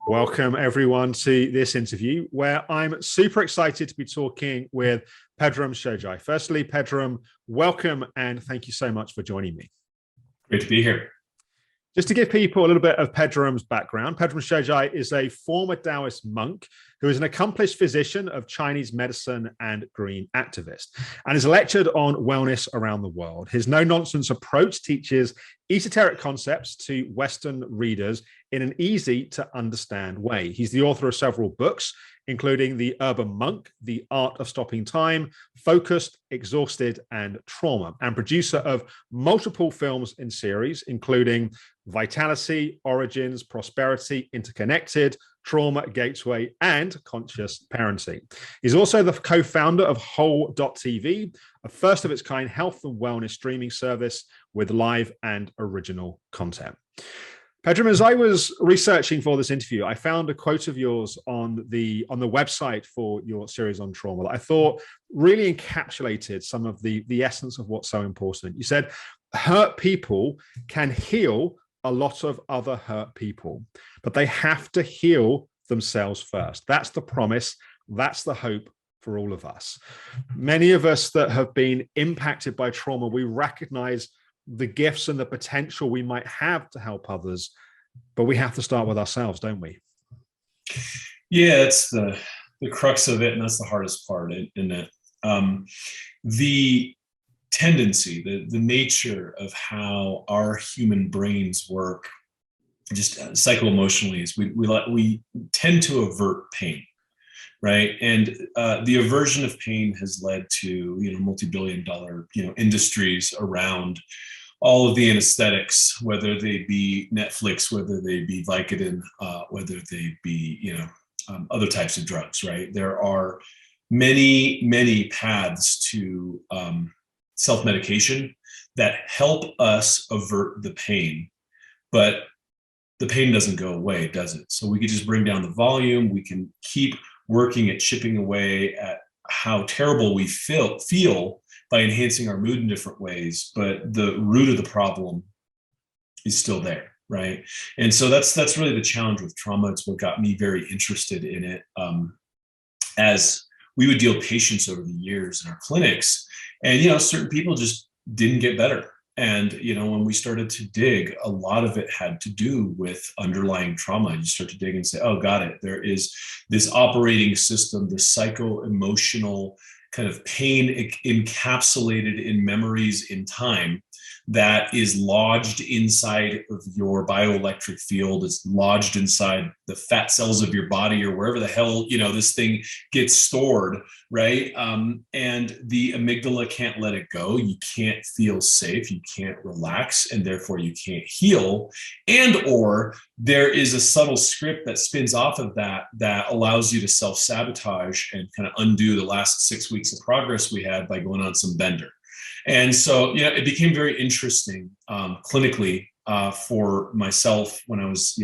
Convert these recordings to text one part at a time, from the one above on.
Welcome, everyone, to this interview where I'm super excited to be talking with Pedram Shojai. Firstly, Pedram, welcome and thank you so much for joining me. Great to be here. Just to give people a little bit of Pedram's background, Pedram Shojai is a former Taoist monk who is an accomplished physician of Chinese medicine and green activist, and has lectured on wellness around the world. His no-nonsense approach teaches esoteric concepts to Western readers in an easy-to-understand way. He's the author of several books, including The Urban Monk, The Art of Stopping Time, Focused, Exhausted, and Trauma, and producer of multiple films and series, including Vitality, Origins, Prosperity, Interconnected, Trauma Gateway, and Conscious Parenting. He's also the co-founder of Whole.tv, a first of its kind health and wellness streaming service with live and original content. Pedram, as I was researching for this interview, I found a quote of yours on the website for your series on trauma that I thought really encapsulated some of the essence of what's so important. You said, hurt people can heal a lot of other hurt people, but they have to heal themselves first. That's the promise. That's the hope for all of us. Many of us that have been impacted by trauma, we recognize the gifts and the potential we might have to help others, but we have to start with ourselves, don't we? Yeah, it's the crux of it, and that's the hardest part, isn't it? The tendency, the nature of how our human brains work, just psycho-emotionally, is we tend to avert pain, right? And the aversion of pain has led to multi-billion-dollar industries around all of the anesthetics, whether they be Netflix, whether they be Vicodin, whether they be other types of drugs, right? There are many paths to self-medication that help us avert the pain, but the pain doesn't go away, does it? So we can just bring down the volume. We can keep working at chipping away at how terrible we feel by enhancing our mood in different ways, but the root of the problem is still there, right? And so that's really the challenge with trauma. It's what got me very interested in it. As we would deal with patients over the years in our clinics, and certain people just didn't get better. And when we started to dig, a lot of it had to do with underlying trauma. You start to dig and say, oh, got it. There is this operating system, this psycho-emotional kind of pain encapsulated in memories in time that is lodged inside of your bioelectric field. It's lodged inside the fat cells of your body or wherever the hell, this thing gets stored, right? And the amygdala can't let it go. You can't feel safe. You can't relax, and therefore you can't heal. And or there is a subtle script that spins off of that allows you to self-sabotage and kind of undo the last 6 weeks of progress we had by going on some bender. And so, it became very interesting clinically for myself when I was,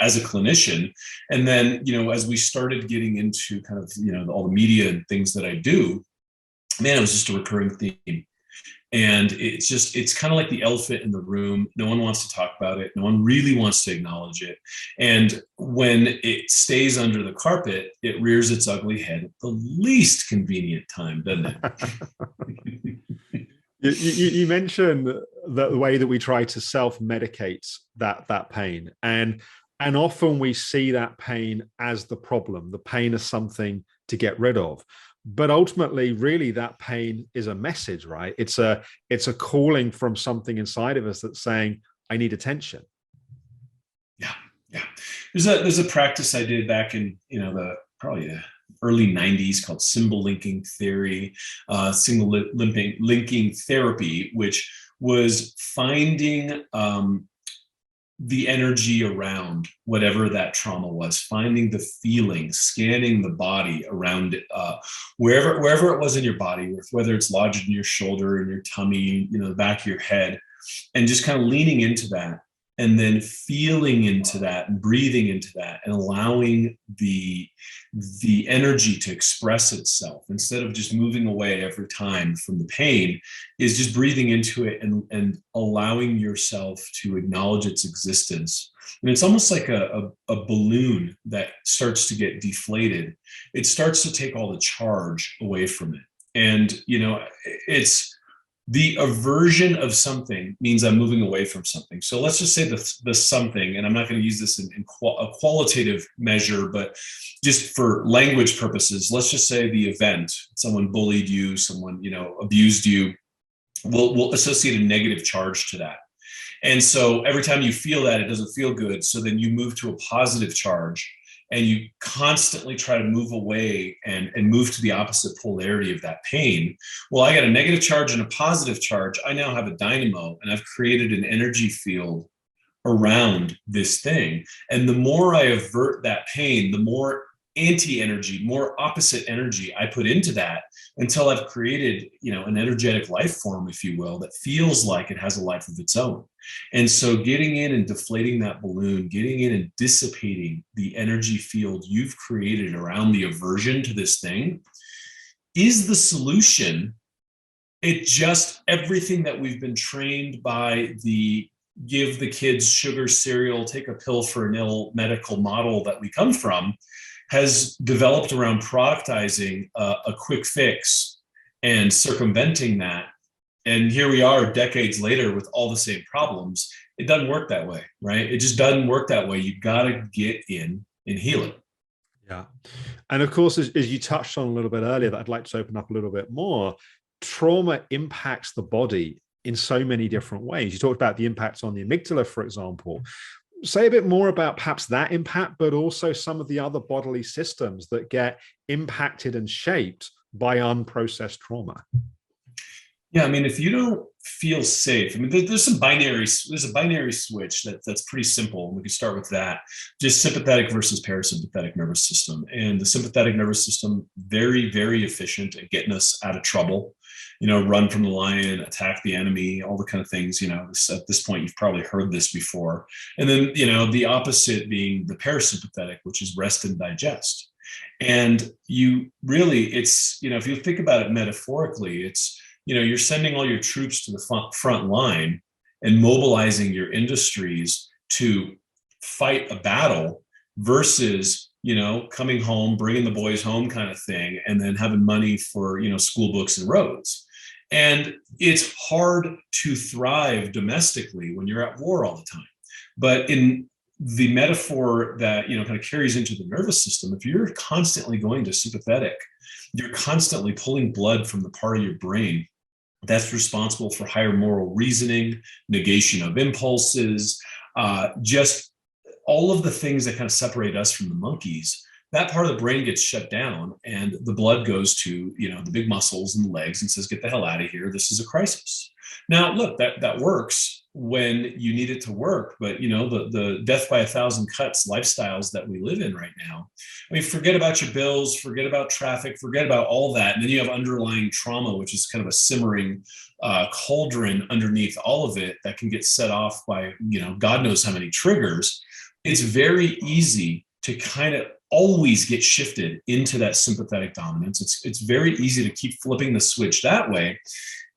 as a clinician. And then, as we started getting into kind of, all the media and things that I do, man, it was just a recurring theme. And it's kind of like the elephant in the room. No one wants to talk about it. No one really wants to acknowledge it. And when it stays under the carpet, it rears its ugly head at the least convenient time, doesn't it? You mentioned the way that we try to self-medicate that pain, and often we see that pain as the problem, the pain as something to get rid of. But ultimately, really, that pain is a message, right? It's a calling from something inside of us that's saying, I need attention. Yeah. There's a practice I did back in probably the early 90s called symbol linking theory, symbol linking therapy, which was finding the energy around whatever that trauma was, finding the feeling, scanning the body around it, wherever it was in your body, whether it's lodged in your shoulder, in your tummy, the back of your head, and just kind of leaning into that and then feeling into that and breathing into that and allowing the energy to express itself instead of just moving away every time from the pain, is just breathing into it and allowing yourself to acknowledge its existence. And it's almost like a balloon that starts to get deflated. It starts to take all the charge away from it. And, it's the aversion of something means I'm moving away from something. So let's just say the something, and I'm not going to use this in a qualitative measure, but just for language purposes, let's just say the event, someone bullied you, someone, abused you, we'll associate a negative charge to that. And so every time you feel that, it doesn't feel good. So then you move to a positive charge and you constantly try to move away and move to the opposite polarity of that pain. Well, I got a negative charge and a positive charge. I now have a dynamo, and I've created an energy field around this thing. And the more I avert that pain, the more anti-energy, more opposite energy I put into that, until I've created, an energetic life form, if you will, that feels like it has a life of its own. And so getting in and deflating that balloon, getting in and dissipating the energy field you've created around the aversion to this thing is the solution. It just, everything that we've been trained by the give the kids sugar cereal, take a pill for an ill medical model that we come from, has developed around productizing a quick fix and circumventing that. And here we are decades later with all the same problems. It doesn't work that way, right? It just doesn't work that way. You've got to get in and heal it. Yeah. And of course, as you touched on a little bit earlier, that I'd like to open up a little bit more, trauma impacts the body in so many different ways. You talked about the impacts on the amygdala, for example. Say a bit more about perhaps that impact, but also some of the other bodily systems that get impacted and shaped by unprocessed trauma. Yeah, I mean, if you don't feel safe, I mean, there's a binary switch that's pretty simple. We can start with that. Just sympathetic versus parasympathetic nervous system. And the sympathetic nervous system, very, very efficient at getting us out of trouble. Run from the lion, attack the enemy, all the kind of things, at this point, you've probably heard this before. And then, the opposite being the parasympathetic, which is rest and digest. And you really, it's, if you think about it metaphorically, it's, you're sending all your troops to the front line and mobilizing your industries to fight a battle versus, coming home, bringing the boys home kind of thing, and then having money for, school books and roads. And it's hard to thrive domestically when you're at war all the time. But in the metaphor that, kind of carries into the nervous system, if you're constantly going to sympathetic, you're constantly pulling blood from the part of your brain that's responsible for higher moral reasoning, negation of impulses, just all of the things that kind of separate us from the monkeys. That part of the brain gets shut down and the blood goes to, the big muscles and the legs and says, get the hell out of here. This is a crisis. Now, look, that works when you need it to work. But, the death by 1,000 cuts lifestyles that we live in right now, I mean, forget about your bills, forget about traffic, forget about all that. And then you have underlying trauma, which is kind of a simmering cauldron underneath all of it that can get set off by, God knows how many triggers. It's very easy to kind of always get shifted into that sympathetic dominance. It's very easy to keep flipping the switch that way.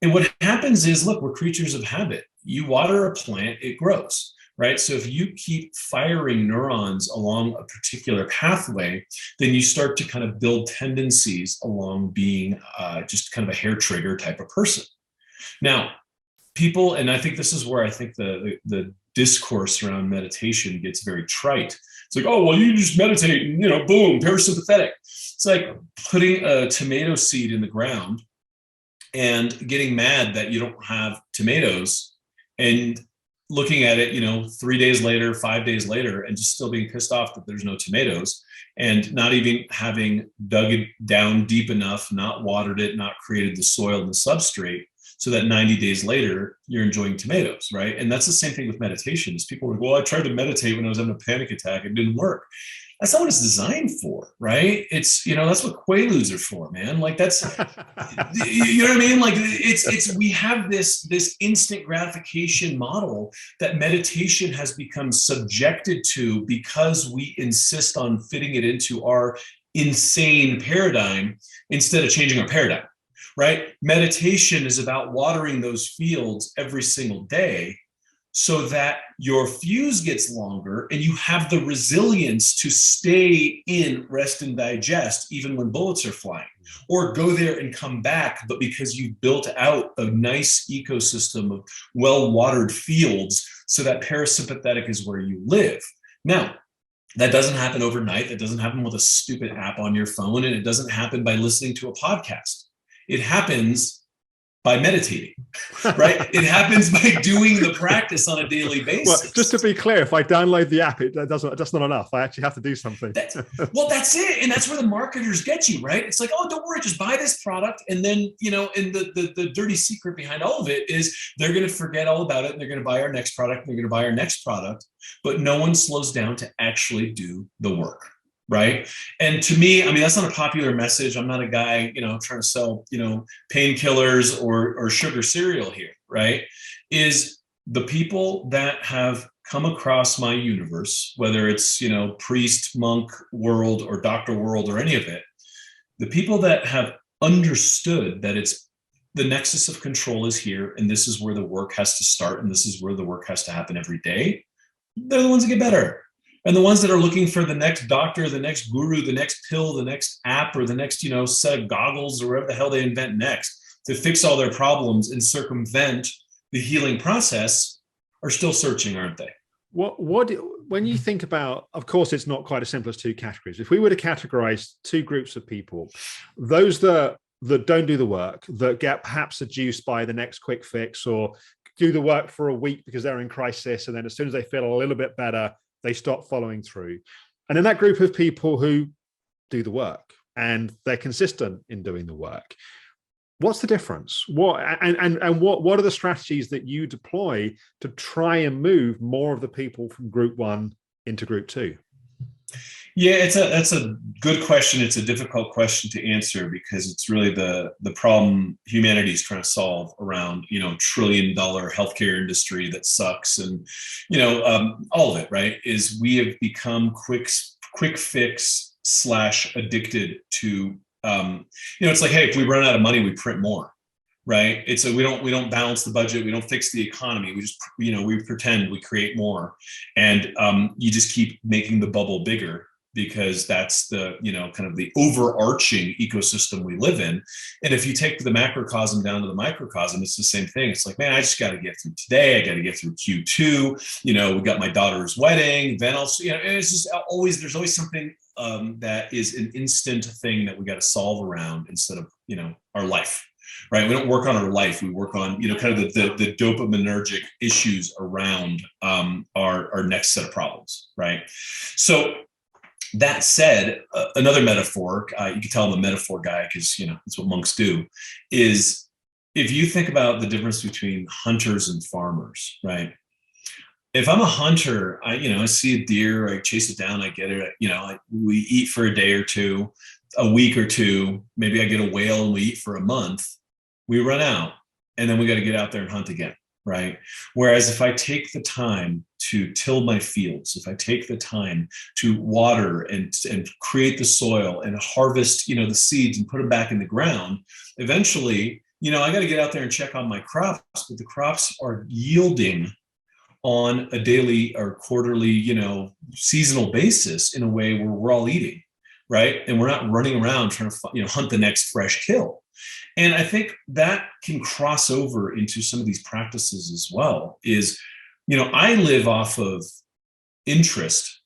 And what happens is, look, we're creatures of habit. You water a plant, it grows, right? So if you keep firing neurons along a particular pathway, then you start to kind of build tendencies along being just kind of a hair trigger type of person. Now, people, and I think this is where I think the discourse around meditation gets very trite. It's like, oh, well, you just meditate and, boom, parasympathetic. It's like putting a tomato seed in the ground and getting mad that you don't have tomatoes and looking at it, 3 days later, 5 days later, and just still being pissed off that there's no tomatoes and not even having dug it down deep enough, not watered it, not created the soil and the substrate so that 90 days later you're enjoying tomatoes, right? And that's the same thing with meditation. Is people are like, well, I tried to meditate when I was having a panic attack. It didn't work. that's not what it's designed for, right? It's, that's what Quaaludes are for, man. Like that's, you know what I mean? Like we have this instant gratification model that meditation has become subjected to because we insist on fitting it into our insane paradigm instead of changing our paradigm, right? Meditation is about watering those fields every single day so that your fuse gets longer and you have the resilience to stay in rest and digest even when bullets are flying, or go there and come back, but because you've built out a nice ecosystem of well-watered fields so that parasympathetic is where you live. Now, that doesn't happen overnight. That doesn't happen with a stupid app on your phone, and it doesn't happen by listening to a podcast. It happens by meditating, right? It happens by doing the practice on a daily basis. Well, just to be clear, if I download the app, that's not enough. I actually have to do something. That's it. And that's where the marketers get you, right? It's like, oh, don't worry, just buy this product. And then, and the dirty secret behind all of it is they're going to forget all about it. And they're going to buy our next product. And they're going to buy our next product. But no one slows down to actually do the work. Right. And to me, I mean, that's not a popular message. I'm not a guy, trying to sell, painkillers or sugar cereal here. Right. Is the people that have come across my universe, whether it's, priest, monk world or doctor world or any of it, the people that have understood that it's the nexus of control is here and this is where the work has to start and this is where the work has to happen every day, they're the ones that get better. And the ones that are looking for the next doctor, the next guru, the next pill, the next app, or the next, set of goggles or whatever the hell they invent next to fix all their problems and circumvent the healing process are still searching, aren't they? When you think about, of course, it's not quite as simple as two categories. If we were to categorize two groups of people, those that don't do the work, that get perhaps seduced by the next quick fix or do the work for a week because they're in crisis. And then as soon as they feel a little bit better, they stop following through. And then that group of people who do the work and they're consistent in doing the work. What's the difference? What are the strategies that you deploy to try and move more of the people from group one into group two? Yeah, that's a good question. It's a difficult question to answer because it's really the problem humanity is trying to solve around, $1 trillion healthcare industry that sucks. And, all of it, right, is we have become quick fix / addicted to, it's like, hey, if we run out of money, we print more. Right. It's we don't balance the budget. We don't fix the economy. We just, we pretend we create more. And you just keep making the bubble bigger because that's the, kind of the overarching ecosystem we live in. And if you take the macrocosm down to the microcosm, it's the same thing. It's like, man, I just got to get through today. I got to get through Q2. We got my daughter's wedding. Then also, it's just there's always something that is an instant thing that we got to solve around instead of, our life. Right. We don't work on our life. We work on, kind of the dopaminergic issues around our next set of problems. Right. So that said, another metaphor, you can tell I'm a metaphor guy because, that's what monks do, is if you think about the difference between hunters and farmers. Right. If I'm a hunter, I see a deer, I chase it down, I get it, we eat for a day or two, a week or two, maybe I get a whale and we eat for a month. We run out and then we got to get out there and hunt again, right? Whereas if I take the time to till my fields, if I take the time to water and create the soil and harvest, the seeds and put them back in the ground, eventually, I got to get out there and check on my crops, but the crops are yielding on a daily or quarterly, seasonal basis in a way where we're all eating, right? And we're not running around trying to, hunt the next fresh kill. And I think that can cross over into some of these practices as well is, I live off of interest,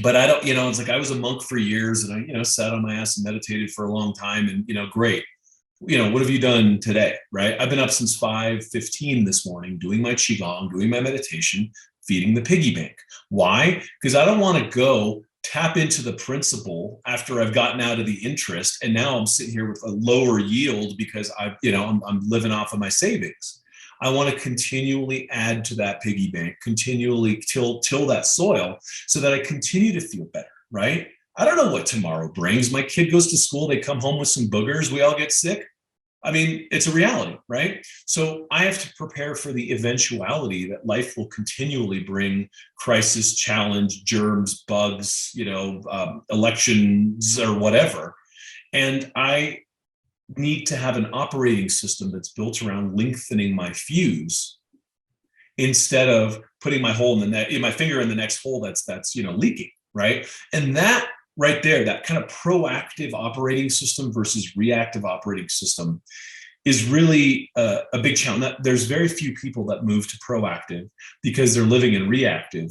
but I don't, it's like I was a monk for years and I, sat on my ass and meditated for a long time and, great. What have you done today? Right. I've been up since 5:15 this morning, doing my Qigong, doing my meditation, feeding the piggy bank. Why? Because I don't want to go tap into the principle after I've gotten out of the interest. And now I'm sitting here with a lower yield because I'm living off of my savings. I want to continually add to that piggy bank, continually till that soil so that I continue to feel better. right? I don't know what tomorrow brings. My kid goes to school, they come home with some boogers, we all get sick. I mean, it's a reality, right? So I have to prepare for the eventuality that life will continually bring crisis, challenge, germs, bugs, elections or whatever. And I need to have an operating system that's built around lengthening my fuse instead of putting my my finger in the next hole that's leaking, right? And that right there, that kind of proactive operating system versus reactive operating system is really a big challenge. There's very few people that move to proactive because they're living in reactive,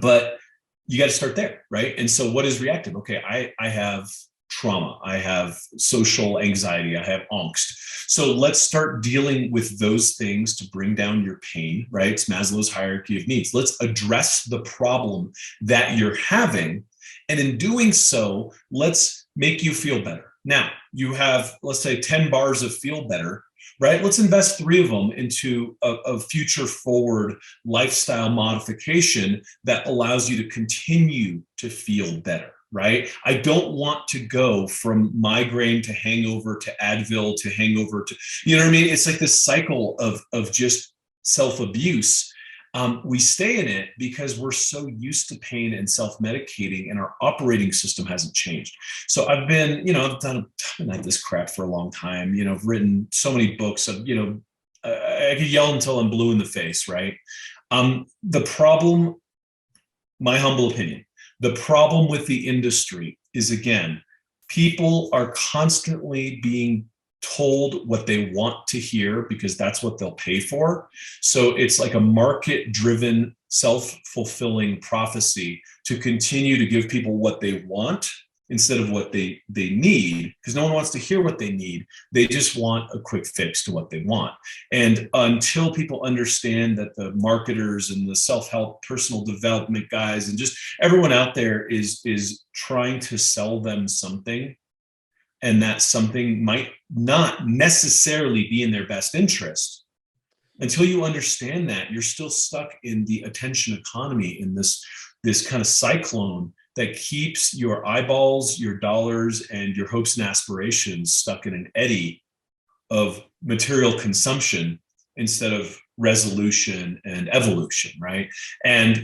but you got to start there, right? And so what is reactive? Okay, I have trauma, I have social anxiety, I have angst. So let's start dealing with those things to bring down your pain, right? It's Maslow's hierarchy of needs. Let's address the problem that you're having. And in doing so, let's make you feel better. Now, you have, let's say, 10 bars of feel better, right? Let's invest 3 of them into a future forward lifestyle modification that allows you to continue to feel better, right? I don't want to go from migraine to hangover to Advil to hangover to, you know what I mean? It's like this cycle of just self-abuse. We stay in it because we're so used to pain and self-medicating, and our operating system hasn't changed. So I've been, I've done this crap for a long time. I've written so many books. I could yell until I'm blue in the face, right? The problem, my humble opinion, the problem with the industry is, again, people are constantly being told what they want to hear because that's what they'll pay for. So it's like a market-driven, self-fulfilling prophecy to continue to give people what they want instead of what they need, because no one wants to hear what they need. They just want a quick fix to what they want. And until people understand that the marketers and the self-help, personal development guys, and just everyone out there is trying to sell them something, and that something might not necessarily be in their best interest. Until you understand that, you're still stuck in the attention economy, in this kind of cyclone that keeps your eyeballs, your dollars, and your hopes and aspirations stuck in an eddy of material consumption instead of resolution and evolution, right? And,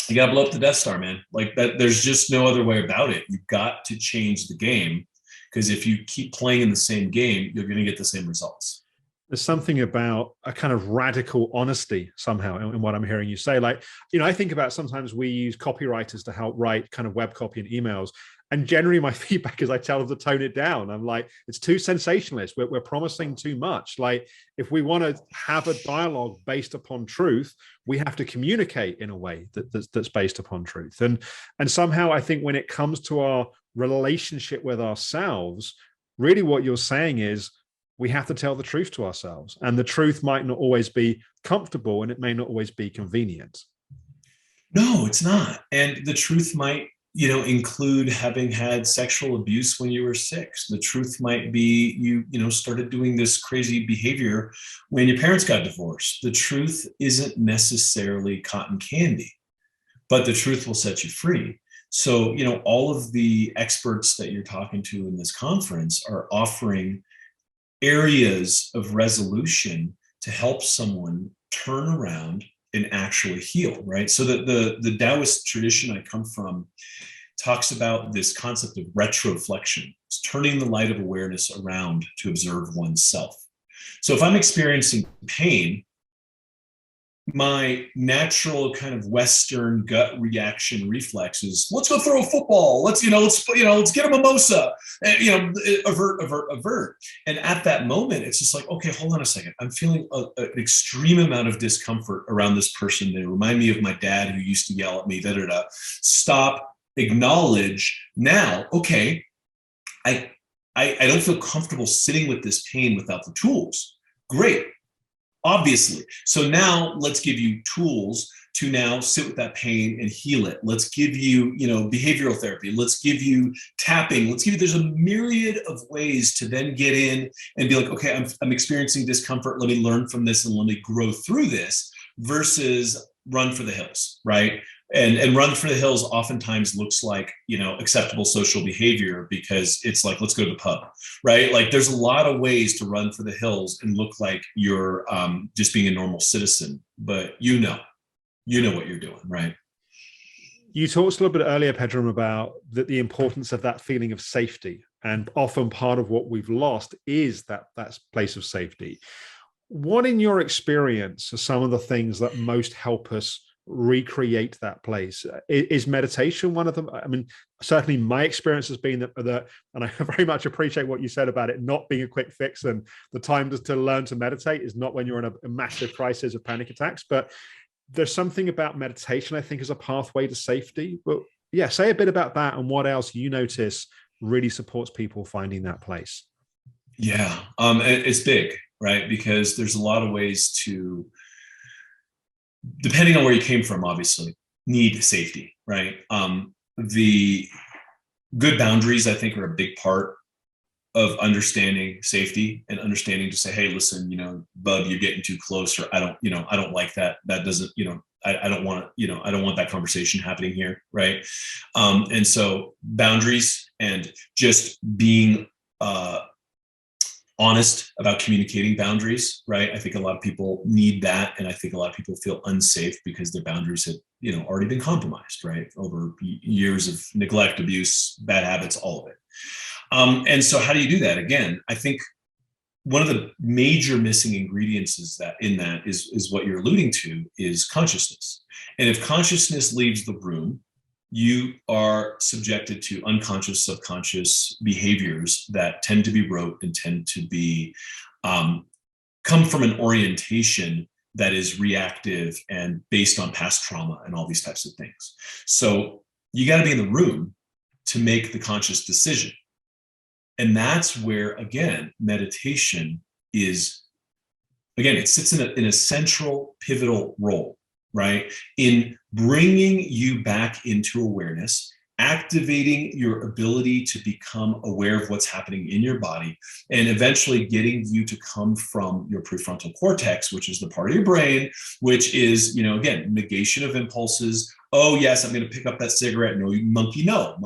you got to blow up the Death Star, man. Like that, there's just no other way about it. You've got to change the game, because if you keep playing in the same game, you're going to get the same results. There's something about a kind of radical honesty somehow in what I'm hearing you say. Like, I think about sometimes we use copywriters to help write kind of web copy and emails. And generally my feedback is I tell them to tone it down. I'm like, it's too sensationalist. We're promising too much. Like, if we want to have a dialogue based upon truth, we have to communicate in a way that's based upon truth. And somehow I think when it comes to our relationship with ourselves, really what you're saying is we have to tell the truth to ourselves. And the truth might not always be comfortable, and it may not always be convenient. No, it's not. And the truth might, include having had sexual abuse when you were 6. The truth might be you started doing this crazy behavior when your parents got divorced. The truth isn't necessarily cotton candy, but the truth will set you free. So, all of the experts that you're talking to in this conference are offering areas of resolution to help someone turn around and actually heal, right? So the Taoist tradition I come from talks about this concept of retroflexion. It's turning the light of awareness around to observe oneself. So if I'm experiencing pain, my natural kind of Western gut reaction reflex is, let's go throw a football. Let's get a mimosa, avert. And at that moment, it's just like, okay, hold on a second. I'm feeling an extreme amount of discomfort around this person. They remind me of my dad who used to yell at me, Stop, acknowledge now. Okay, I don't feel comfortable sitting with this pain without the tools. Great. Obviously. So now let's give you tools to now sit with that pain and heal it. Let's give you, behavioral therapy. Let's give you tapping. There's a myriad of ways to then get in and be like, okay, I'm experiencing discomfort. Let me learn from this and let me grow through this, versus run for the hills, right? and run for the hills oftentimes looks like, acceptable social behavior, because it's like, let's go to the pub, right? Like there's a lot of ways to run for the hills and look like you're just being a normal citizen, but you know what you're doing, right? You talked a little bit earlier, Pedram, about the importance of that feeling of safety. And often part of what we've lost is that place of safety. What, in your experience, are some of the things that most help us recreate that place? Is meditation one of them? I mean, certainly my experience has been that, and I very much appreciate what you said about it not being a quick fix, and the time to learn to meditate is not when you're in a massive crisis of panic attacks, but there's something about meditation, I think, as a pathway to safety. But yeah, say a bit about that and what else you notice really supports people finding that place. Yeah, it's big, right? Because there's a lot of ways to, depending on where you came from, obviously, need safety, right? The good boundaries, I think, are a big part of understanding safety and understanding to say, hey, listen, bud, you're getting too close, or I don't like that. That doesn't, I don't want to, I don't want that conversation happening here, right? And so boundaries and just being honest about communicating boundaries, right? I think a lot of people need that, and I think a lot of people feel unsafe because their boundaries have, already been compromised, right? Over years of neglect, abuse, bad habits, all of it. And so how do you do that? Again, I think one of the major missing ingredients is what you're alluding to, is consciousness. And if consciousness leaves the room, you are subjected to unconscious, subconscious behaviors that tend to be rote and tend to be come from an orientation that is reactive and based on past trauma and all these types of things. So you got to be in the room to make the conscious decision. And that's where, again, meditation is, again, it sits in a central, pivotal role, right? In bringing you back into awareness, activating your ability to become aware of what's happening in your body, and eventually getting you to come from your prefrontal cortex, which is the part of your brain, which is, again, negation of impulses. Oh, yes, I'm going to pick up that cigarette. No, monkey, no,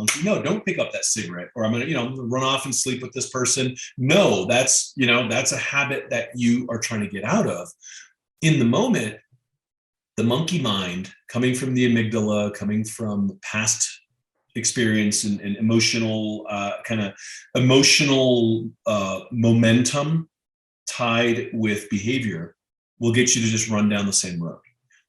don't pick up that cigarette. Or I'm going to, run off and sleep with this person. No, that's a habit that you are trying to get out of. In the moment, the monkey mind, coming from the amygdala, coming from past experience and emotional momentum tied with behavior, will get you to just run down the same road.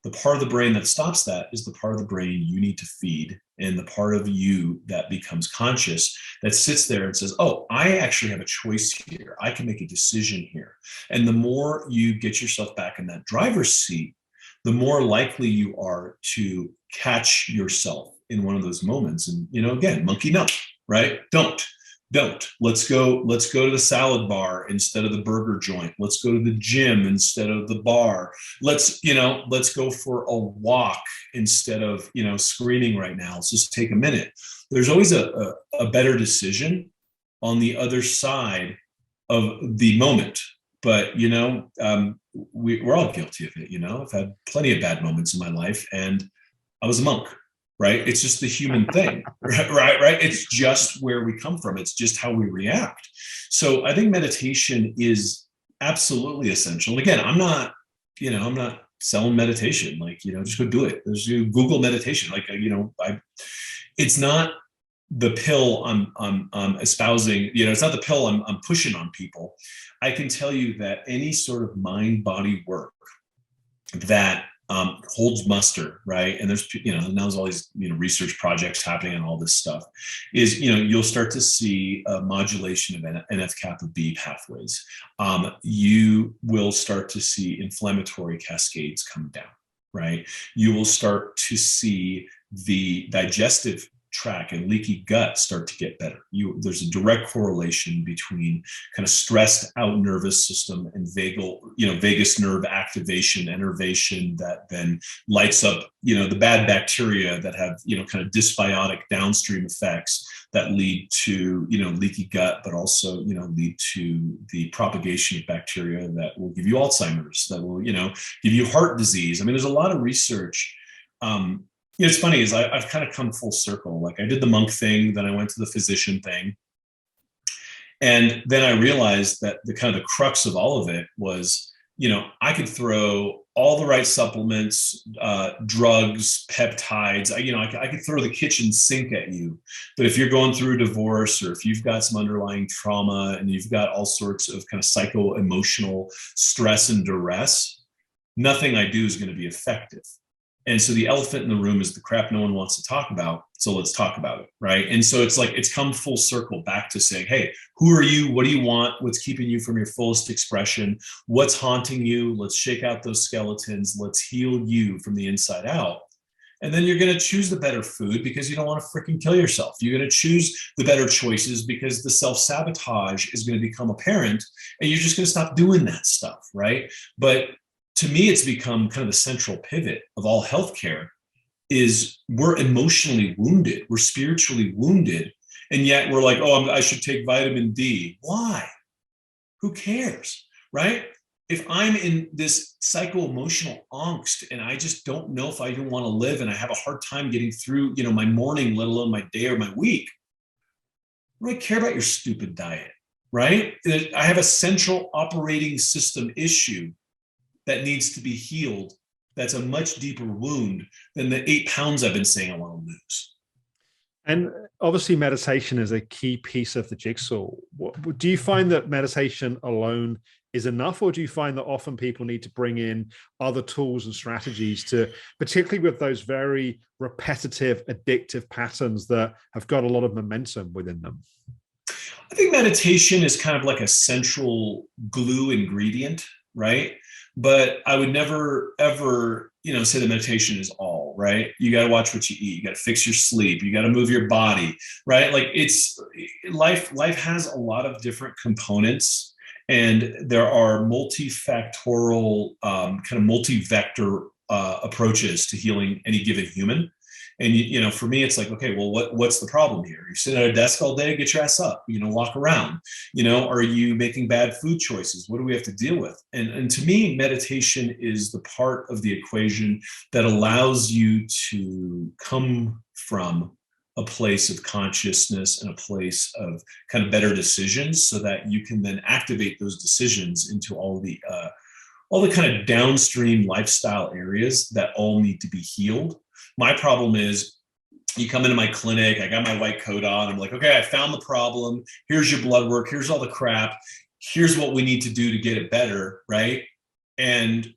The part of the brain that stops that is the part of the brain you need to feed, and the part of you that becomes conscious, that sits there and says, oh, I actually have a choice here. I can make a decision here. And the more you get yourself back in that driver's seat, the more likely you are to catch yourself in one of those moments. And, again, monkey, no, right? Don't. Let's go to the salad bar instead of the burger joint. Let's go to the gym instead of the bar. Let's go for a walk instead of, screaming right now. Let's just take a minute. There's always a better decision on the other side of the moment. But, we're all guilty of it. I've had plenty of bad moments in my life, and I was a monk. Right? It's just the human thing, right? It's just where we come from. It's just how we react. So I think meditation is absolutely essential. And again, I'm not selling meditation. Like, just go do it. There's Google meditation. Like, it's not the pill I'm espousing. It's not the pill I'm pushing on people. I can tell you that any sort of mind-body work that holds muster, right? And there's, now there's all these, research projects happening and all this stuff, is, you'll start to see a modulation of NF-kappa B pathways. You will start to see inflammatory cascades come down, right? You will start to see the digestive tract and leaky gut start to get better. There's a direct correlation between kind of stressed out nervous system and vagus nerve activation, innervation, that then lights up, the bad bacteria that have, kind of dysbiotic downstream effects that lead to, leaky gut, but also, lead to the propagation of bacteria that will give you Alzheimer's, that will, give you heart disease. I mean, there's a lot of research It's funny is I've kind of come full circle. Like I did the monk thing, then I went to the physician thing. And then I realized that the kind of the crux of all of it was, I could throw all the right supplements, drugs, peptides. I could throw the kitchen sink at you. But if you're going through a divorce, or if you've got some underlying trauma and you've got all sorts of kind of psycho-emotional stress and duress, nothing I do is going to be effective. And so the elephant in the room is the crap no one wants to talk about. So let's talk about it, right? And so it's like it's come full circle back to saying, hey, who are you? What do you want? What's keeping you from your fullest expression? What's haunting you? Let's shake out those skeletons. Let's heal you from the inside out. And then you're going to choose the better food because you don't want to freaking kill yourself. You're going to choose the better choices because the self-sabotage is going to become apparent, and you're just going to stop doing that stuff, right? But to me, it's become kind of the central pivot of all healthcare is we're emotionally wounded, we're spiritually wounded, and yet we're like, oh, I should take vitamin D. Why? Who cares, right? If I'm in this psycho-emotional angst and I just don't know if I even want to live and I have a hard time getting through, my morning, let alone my day or my week, what do I care about your stupid diet, right? I have a central operating system issue that needs to be healed. That's a much deeper wound than the 8 pounds I've been saying I want to lose. And obviously meditation is a key piece of the jigsaw. Do you find that meditation alone is enough, or do you find that often people need to bring in other tools and strategies to, particularly with those very repetitive, addictive patterns that have got a lot of momentum within them? I think meditation is kind of like a central glue ingredient, right? But I would never, ever, say that meditation is all, right? You got to watch what you eat. You got to fix your sleep. You got to move your body, right? Like it's life has a lot of different components, and there are multifactorial, kind of multi-vector approaches to healing any given human. And for me, it's like, okay, well, what's the problem here? You sit at a desk all day, get your ass up, walk around. Are you making bad food choices? What do we have to deal with? And to me, meditation is the part of the equation that allows you to come from a place of consciousness and a place of kind of better decisions, so that you can then activate those decisions into all the kind of downstream lifestyle areas that all need to be healed. My problem is you come into my clinic, I got my white coat on, I'm like, okay, I found the problem. Here's your blood work. Here's all the crap. Here's what we need to do to get it better, right? And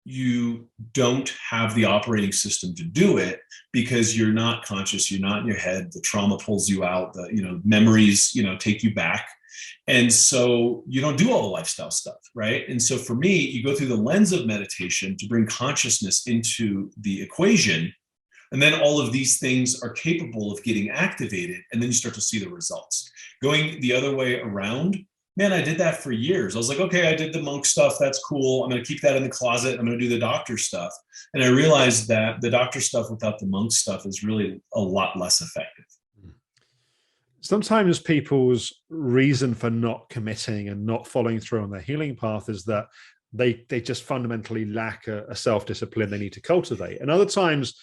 you don't have the operating system to do it because you're not conscious, you're not in your head, the trauma pulls you out, the memories, take you back. And so you don't do all the lifestyle stuff, right? And so for me, you go through the lens of meditation to bring consciousness into the equation. And then all of these things are capable of getting activated. And then you start to see the results. Going the other way around, man, I did that for years. I was like, okay, I did the monk stuff. That's cool. I'm going to keep that in the closet. I'm going to do the doctor stuff. And I realized that the doctor stuff without the monk stuff is really a lot less effective. Sometimes people's reason for not committing and not following through on their healing path is that they just fundamentally lack a self-discipline they need to cultivate. And other times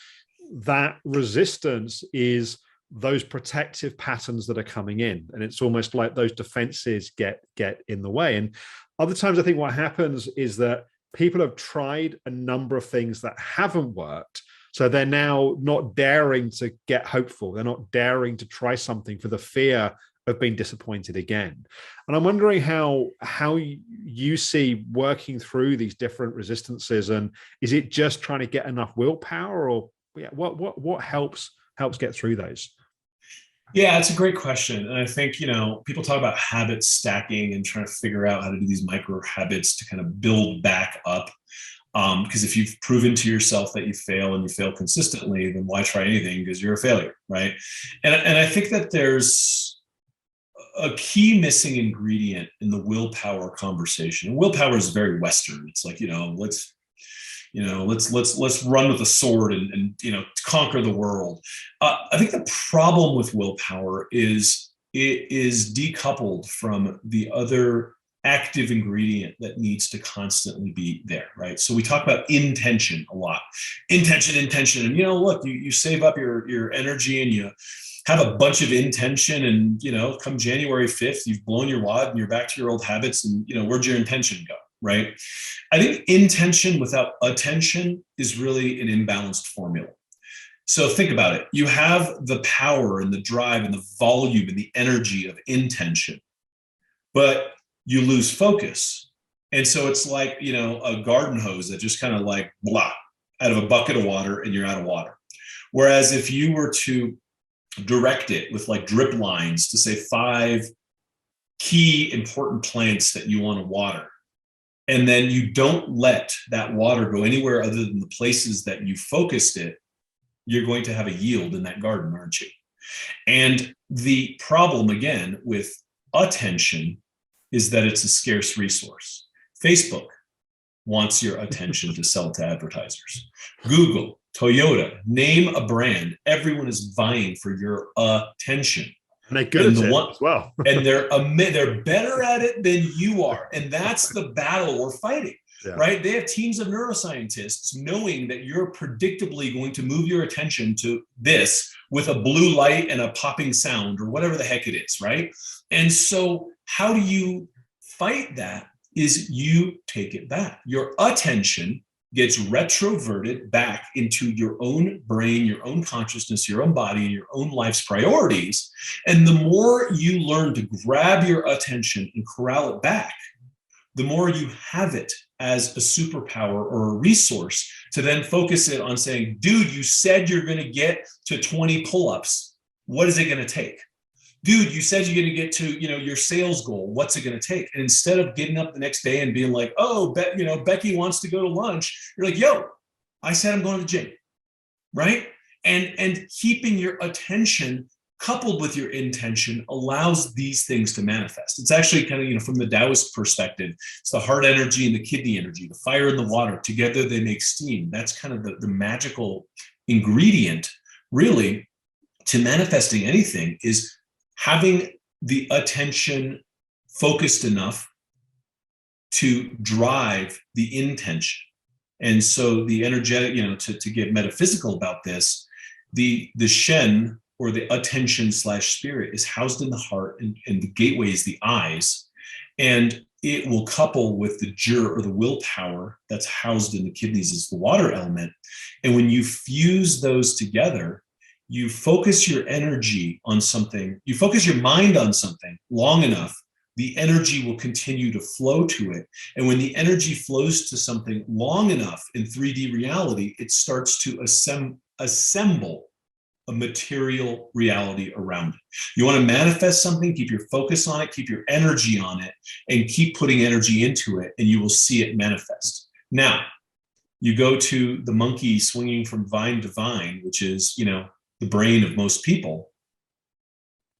that resistance is those protective patterns that are coming in, and it's almost like those defenses get in the way. And other times I think what happens is that people have tried a number of things that haven't worked, so they're now not daring to get hopeful. They're not daring to try something for the fear of being disappointed again. And I'm wondering how you see working through these different resistances, and is it just trying to get enough willpower, or what helps get through those? Yeah, it's a great question. And I think, people talk about habit stacking and trying to figure out how to do these micro habits to kind of build back up. Because if you've proven to yourself that you fail and you fail consistently, then why try anything? Because you're a failure, right? And I think that there's a key missing ingredient in the willpower conversation. And willpower is very Western. It's like, let's run with a sword and conquer the world. I think the problem with willpower is it is decoupled from the other active ingredient that needs to constantly be there, right? So we talk about intention a lot. Intention. And, look, you save up your energy and you have a bunch of intention, and, come January 5th, you've blown your wad and you're back to your old habits, and, where'd your intention go, right? I think intention without attention is really an imbalanced formula. So think about it. You have the power and the drive and the volume and the energy of intention, but you lose focus. And so it's like, a garden hose that just kind of like blah out of a bucket of water and you're out of water. Whereas if you were to direct it with like drip lines to say 5 key important plants that you want to water, and then you don't let that water go anywhere other than the places that you focused it, you're going to have a yield in that garden, aren't you? And the problem, again, with attention is that it's a scarce resource. Facebook wants your attention to sell to advertisers. Google, Toyota, name a brand. Everyone is vying for your attention. And they're good at it as well. And they're better at it than you are. And that's the battle we're fighting. Yeah. Right? They have teams of neuroscientists knowing that you're predictably going to move your attention to this with a blue light and a popping sound or whatever the heck it is, right? And so how do you fight that? Is you take it back. Your attention gets retroverted back into your own brain, your own consciousness, your own body, and your own life's priorities. And the more you learn to grab your attention and corral it back, the more you have it as a superpower or a resource to then focus it on saying, dude, you said you're going to get to 20 pull-ups. What is it going to take? Dude, you said you're going to get to, your sales goal. What's it going to take? And instead of getting up the next day and being like, oh, Becky wants to go to lunch, you're like, yo, I said I'm going to the gym, right? And keeping your attention coupled with your intention allows these things to manifest. It's actually kind of, from the Taoist perspective, it's the heart energy and the kidney energy, the fire and the water. Together they make steam. That's kind of the magical ingredient, really, to manifesting anything, is having the attention focused enough to drive the intention. And so the energetic, to get metaphysical about this, the Shen, or the attention / spirit, is housed in the heart, and the gateway is the eyes. And it will couple with the Jur, or the willpower, that's housed in the kidneys as the water element. And when you fuse those together, you focus your energy on something, you focus your mind on something long enough, the energy will continue to flow to it. And when the energy flows to something long enough in 3D reality, it starts to assemble a material reality around it. You want to manifest something, keep your focus on it, keep your energy on it, and keep putting energy into it, and you will see it manifest. Now, you go to the monkey swinging from vine to vine, which is, the brain of most people.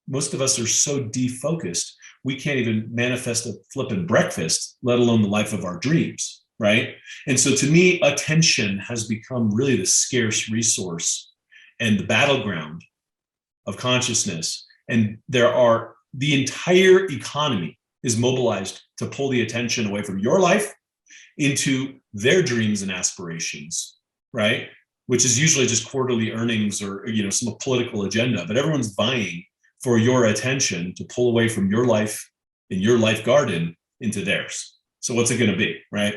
Most of us are so defocused, we can't even manifest a flippin' breakfast, let alone the life of our dreams, right? And so to me, attention has become really the scarce resource and the battleground of consciousness. And the entire economy is mobilized to pull the attention away from your life into their dreams and aspirations, right? Which is usually just quarterly earnings or, some political agenda, but everyone's vying for your attention to pull away from your life and your life garden into theirs. So what's it going to be, right?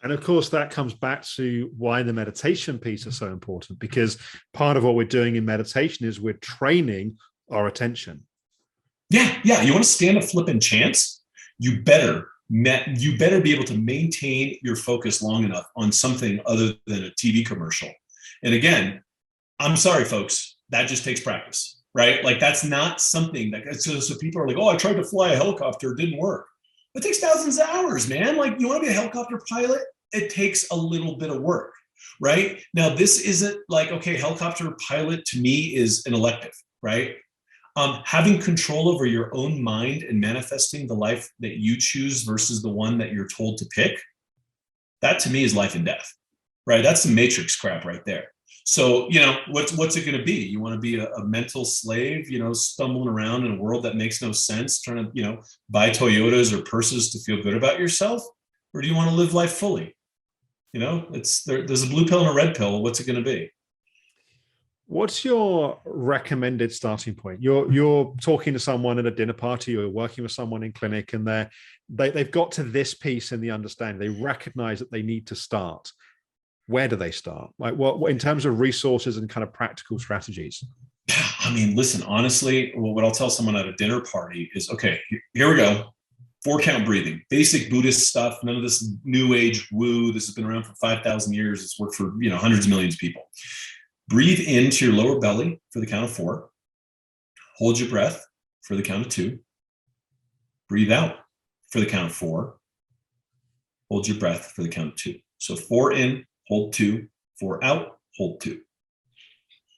And of course, that comes back to why the meditation piece is so important, because part of what we're doing in meditation is we're training our attention. Yeah. You want to stand a flipping chance? You better be able to maintain your focus long enough on something other than a TV commercial. And again, I'm sorry, folks, that just takes practice, right? Like, that's not something that, so people are like, oh, I tried to fly a helicopter, it didn't work. It takes thousands of hours, man. Like, you want to be a helicopter pilot? It takes a little bit of work, right? Now, this isn't like, okay, helicopter pilot to me is an elective, right? Having control over your own mind and manifesting the life that you choose versus the one that you're told to pick, that to me is life and death, right? That's the matrix crap right there. So, what's it going to be? You want to be a mental slave, stumbling around in a world that makes no sense, trying to, buy Toyotas or purses to feel good about yourself? Or do you want to live life fully? There's a blue pill and a red pill. What's it going to be? What's your recommended starting point? You're talking to someone at a dinner party, or working with someone in clinic, and they've got to this piece in the understanding. They recognize that they need to start. Where do they start? Like what in terms of resources and kind of practical strategies? I mean, listen, honestly, what I'll tell someone at a dinner party is, okay, here we go. 4-count breathing, basic Buddhist stuff. None of this new age woo. This has been around for 5,000 years. It's worked for, hundreds of millions of people. Breathe into your lower belly for the count of 4. Hold your breath for the count of 2. Breathe out for the count of 4. Hold your breath for the count of 2. So 4 in, hold 2, 4 out, hold 2.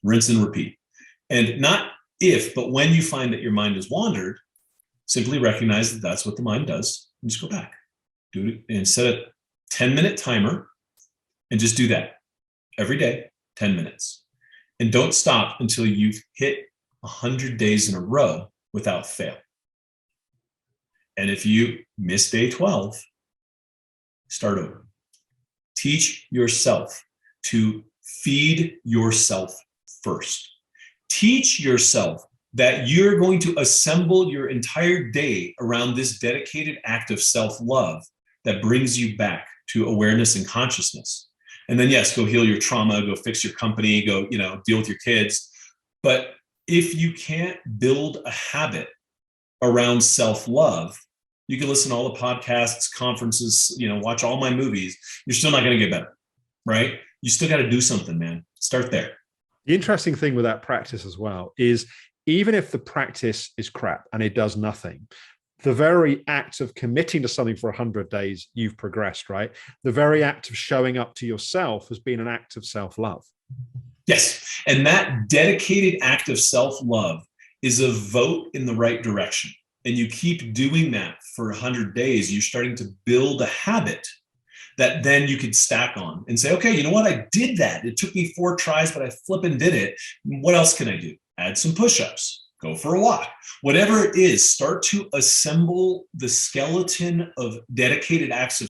Rinse and repeat. And not if, but when you find that your mind has wandered, simply recognize that that's what the mind does and just go back. Do it and set a 10-minute timer and just do that every day, 10 minutes. And don't stop until you've hit 100 days in a row without fail. And if you miss day 12, start over. Teach yourself to feed yourself first. Teach yourself that you're going to assemble your entire day around this dedicated act of self-love that brings you back to awareness and consciousness. And then, yes, go heal your trauma, go fix your company, go, deal with your kids. But if you can't build a habit around self-love, you can listen to all the podcasts, conferences, watch all my movies. You're still not going to get better, right? You still got to do something, man. Start there. The interesting thing with that practice as well is even if the practice is crap and it does nothing, the very act of committing to something for 100 days, you've progressed, right? The very act of showing up to yourself has been an act of self-love. Yes. And that dedicated act of self-love is a vote in the right direction. And you keep doing that for 100 days, you're starting to build a habit that then you could stack on and say, okay, you know what? I did that. It took me 4 tries, but I flipping did it. What else can I do? Add some push-ups, go for a walk, whatever it is, start to assemble the skeleton of dedicated acts of